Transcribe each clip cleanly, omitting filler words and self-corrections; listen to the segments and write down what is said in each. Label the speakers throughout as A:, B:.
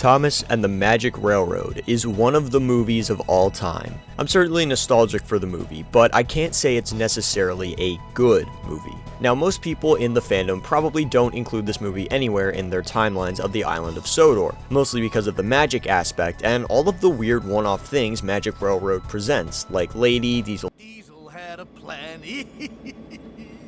A: Thomas and the Magic Railroad is one of the movies of all time. I'm certainly nostalgic for the movie, but I can't say it's necessarily a good movie. Now, most people in the fandom probably don't include this movie anywhere in their timelines of the island of Sodor, mostly because of the magic aspect and all of the weird one-off things Magic Railroad presents, like Lady, Diesel
B: had a plan.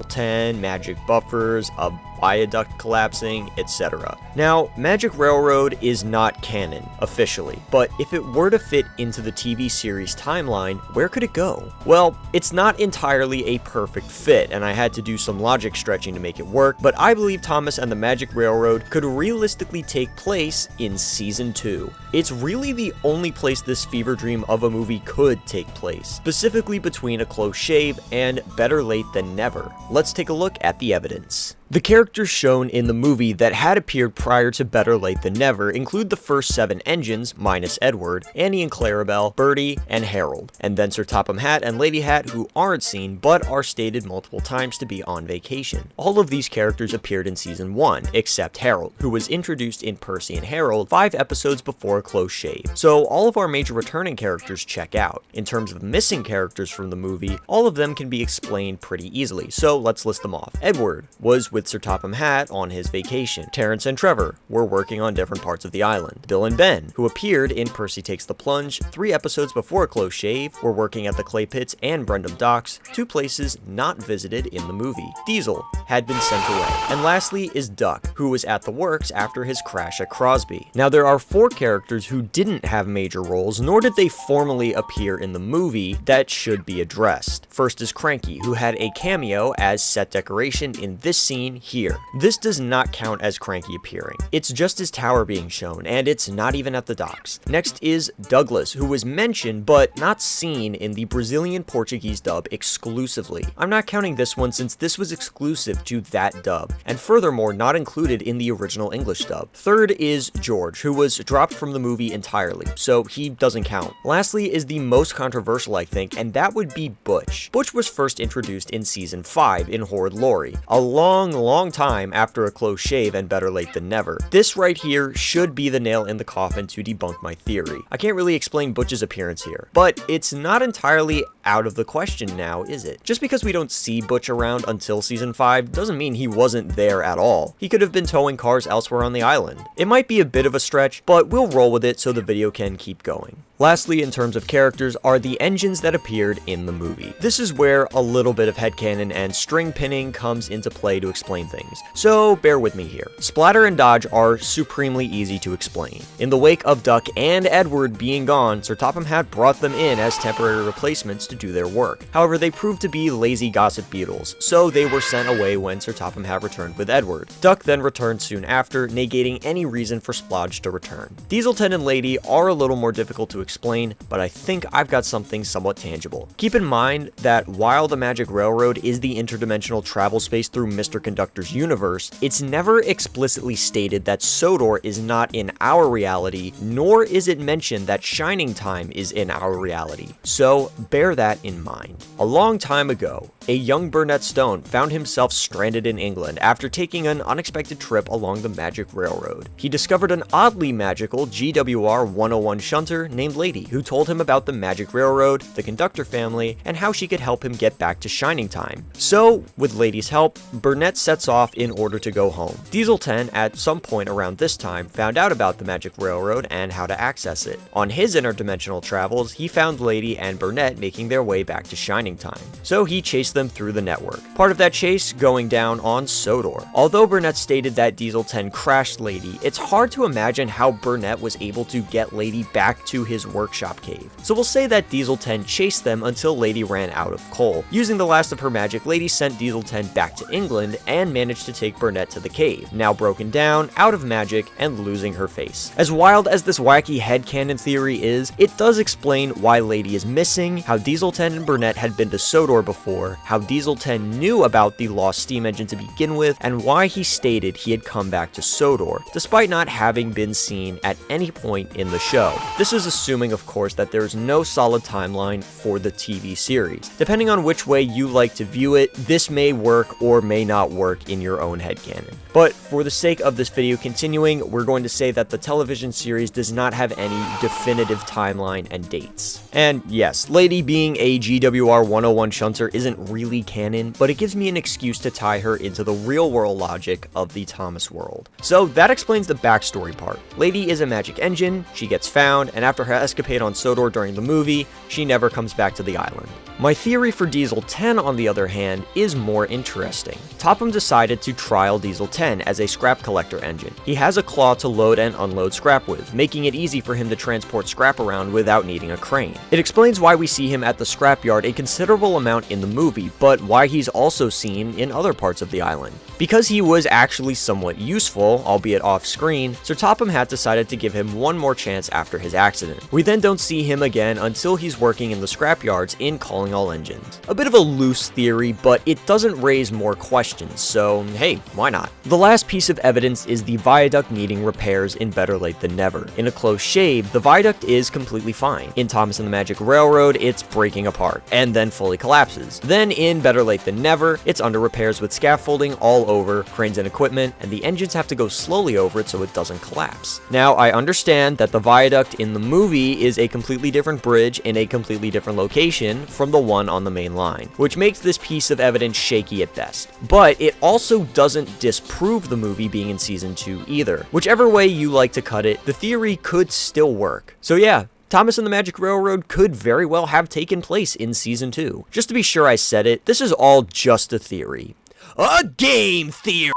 A: 10, magic buffers, a viaduct collapsing, etc. Now, Magic Railroad is not canon, officially, but if it were to fit into the TV series timeline, where could it go? Well, it's not entirely a perfect fit, and I had to do some logic stretching to make it work, but I believe Thomas and the Magic Railroad could realistically take place in Season 2. It's really the only place this fever dream of a movie could take place, specifically between A Close Shave and Better Late Than Never. Let's take a look at the evidence. The characters shown in the movie that had appeared prior to Better Late Than Never include the first 7 engines, minus Edward, Annie and Clarabelle, Bertie, and Harold, and then Sir Topham Hatt and Lady Hatt, who aren't seen but are stated multiple times to be on vacation. All of these characters appeared in Season 1, except Harold, who was introduced in Percy and Harold 5 episodes before A Close Shave. So all of our major returning characters check out. In terms of missing characters from the movie, all of them can be explained pretty easily, so let's list them off. Edward was with Sir Topham Hatt on his vacation. Terrence and Trevor were working on different parts of the island. Bill and Ben, who appeared in Percy Takes the Plunge 3 episodes before A Close Shave, were working at the Clay Pits and Brendam Docks, 2 places not visited in the movie. Diesel had been sent away. And lastly is Duck, who was at the works after his crash at Crosby. Now, there are 4 characters who didn't have major roles, nor did they formally appear in the movie, that should be addressed. First is Cranky, who had a cameo as set decoration in this scene here. This does not count as Cranky appearing. It's just his tower being shown, and it's not even at the docks. Next is Douglas, who was mentioned but not seen in the Brazilian Portuguese dub exclusively. I'm not counting this one since this was exclusive to that dub, and furthermore not included in the original English dub. Third is George, who was dropped from the movie entirely, so he doesn't count. Lastly is the most controversial, I think, and that would be Butch. Butch was first introduced in Season 5 in Horde Laurie, a long time after A Close Shave and Better Late Than Never. This right here should be the nail in the coffin to debunk my theory. I can't really explain Butch's appearance here, but it's not entirely out of the question now, is it? Just because we don't see Butch around until Season 5 doesn't mean he wasn't there at all. He could have been towing cars elsewhere on the island. It might be a bit of a stretch, but we'll roll with it so the video can keep going. Lastly, in terms of characters, are the engines that appeared in the movie. This is where a little bit of headcanon and string pinning comes into play to explain things, so bear with me here. Splatter and Dodge are supremely easy to explain. In the wake of Duck and Edward being gone, Sir Topham Hatt brought them in as temporary replacements to do their work. However, they proved to be lazy gossip beetles, so they were sent away when Sir Topham Hatt returned with Edward. Duck then returned soon after, negating any reason for Splodge to return. Dieselton and Lady are a little more difficult to explain, but I think I've got something somewhat tangible. Keep in mind that while the Magic Railroad is the interdimensional travel space through Mr. Conductor's universe, it's never explicitly stated that Sodor is not in our reality, nor is it mentioned that Shining Time is in our reality. So bear that in mind. A long time ago, a young Burnett Stone found himself stranded in England after taking an unexpected trip along the Magic Railroad. He discovered an oddly magical GWR 101 shunter named Lady, who told him about the Magic Railroad, the Conductor family, and how she could help him get back to Shining Time. So, with Lady's help, Burnett sets off in order to go home. Diesel 10, at some point around this time, found out about the Magic Railroad and how to access it. On his interdimensional travels, he found Lady and Burnett making their way back to Shining Time, so he chased them through the network. Part of that chase going down on Sodor. Although Burnett stated that Diesel 10 crashed Lady, it's hard to imagine how Burnett was able to get Lady back to his workshop cave. So we'll say that Diesel 10 chased them until Lady ran out of coal. Using the last of her magic, Lady sent Diesel 10 back to England and managed to take Burnett to the cave, now broken down, out of magic, and losing her face. As wild as this wacky headcanon theory is, it does explain why Lady is missing, how Diesel 10 and Burnett had been to Sodor before, how Diesel 10 knew about the lost steam engine to begin with, and why he stated he had come back to Sodor, despite not having been seen at any point in the show. This is assuming, of course, that there's no solid timeline for the TV series. Depending on which way you like to view it, this may work or may not work in your own headcanon. But for the sake of this video continuing, we're going to say that the television series does not have any definitive timeline and dates. And yes, Lady being a GWR 101 shunter isn't really canon, but it gives me an excuse to tie her into the real world logic of the Thomas world. So that explains the backstory part. Lady is a magic engine, she gets found, and after her escapade on Sodor during the movie, she never comes back to the island. My theory for Diesel 10, on the other hand, is more interesting. Topham decided to trial Diesel 10 as a scrap collector engine. He has a claw to load and unload scrap with, making it easy for him to transport scrap around without needing a crane. It explains why we see him at the scrapyard a considerable amount in the movie, but why he's also seen in other parts of the island. Because he was actually somewhat useful, albeit off-screen, Sir Topham had decided to give him one more chance after his accident. We then don't see him again until he's working in the scrapyards in Calling All Engines. A bit of a loose theory, but it doesn't raise more questions, so hey, why not? The last piece of evidence is the viaduct needing repairs in Better Late Than Never. In A Close Shave, the viaduct is completely fine. In Thomas and the Magic Railroad, it's breaking apart, and then fully collapses. Then in Better Late Than Never, it's under repairs with scaffolding all over, cranes and equipment, and the engines have to go slowly over it so it doesn't collapse. Now, I understand that the viaduct in the movie is a completely different bridge in a completely different location from the one on the main line, which makes this piece of evidence shaky at best. But it also doesn't disprove the movie being in season 2 either. Whichever way you like to cut it, the theory could still work. So yeah, Thomas and the Magic Railroad could very well have taken place in season 2. Just to be sure I said it, this is all just a theory. A game theory!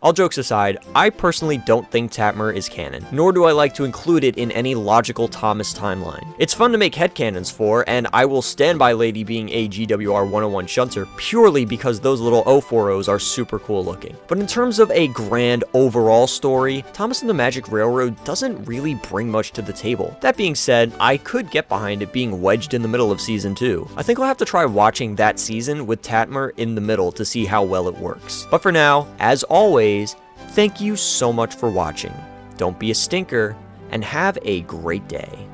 A: All jokes aside, I personally don't think TATMR is canon, nor do I like to include it in any logical Thomas timeline. It's fun to make headcanons for, and I will stand by Lady being a GWR 101 shunter purely because those little 040s are super cool looking. But in terms of a grand overall story, Thomas and the Magic Railroad doesn't really bring much to the table. That being said, I could get behind it being wedged in the middle of season 2. I think I'll have to try watching that season with TATMR in the middle to see how well it works. But for now, as always, thank you so much for watching. Don't be a stinker, and have a great day.